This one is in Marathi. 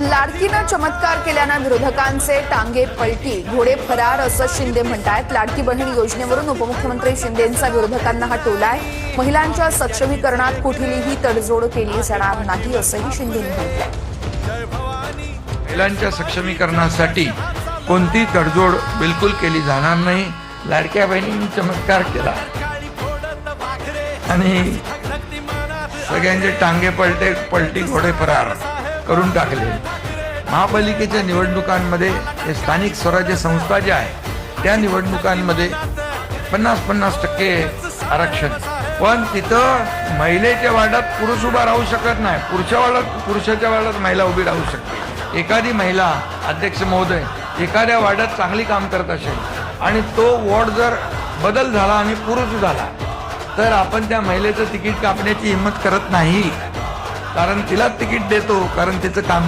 लाडकीनं चमत्कार केल्यानं विरोधकांचे टांगे पलटी, घोडे फरार असं शिंदे म्हणतायत। लाडकी बहीण योजनेवरून उपमुख्यमंत्री शिंदेंचा विरोधकांना हा टोलाय। महिलांच्या सक्षमीकरणात कुठलीही तडजोड केली जाणार नाही असंही शिंदेंनी म्हटलंय। महिलांच्या सक्षमीकरणासाठी कोणती तडजोड बिलकुल केली जाणार नाही। लाडक्या बहिणींनी चमत्कार केला आणि सगळ्यांचे टांगे पलटी घोडे फरार करून टाकले। महापालिकेच्या निवडणुकांमध्ये हे स्थानिक स्वराज्य संस्था ज्या आहे त्या निवडणुकांमध्ये 50-50% आरक्षण, पण तिथं महिलेच्या वार्डात पुरुष उभा राहू शकत नाही, पुरुषाच्या वार्डात महिला उभी राहू शकते। एखादी महिला अध्यक्ष महोदय एखाद्या वार्डात चांगली काम करत असेल आणि तो वॉर्ड जर बदल झाला आणि पुरुष झाला तर आपण त्या महिलेचं तिकीट कापण्याची हिंमत करत नाही, कारण तिला तिकीट देतो कारण तिचं काम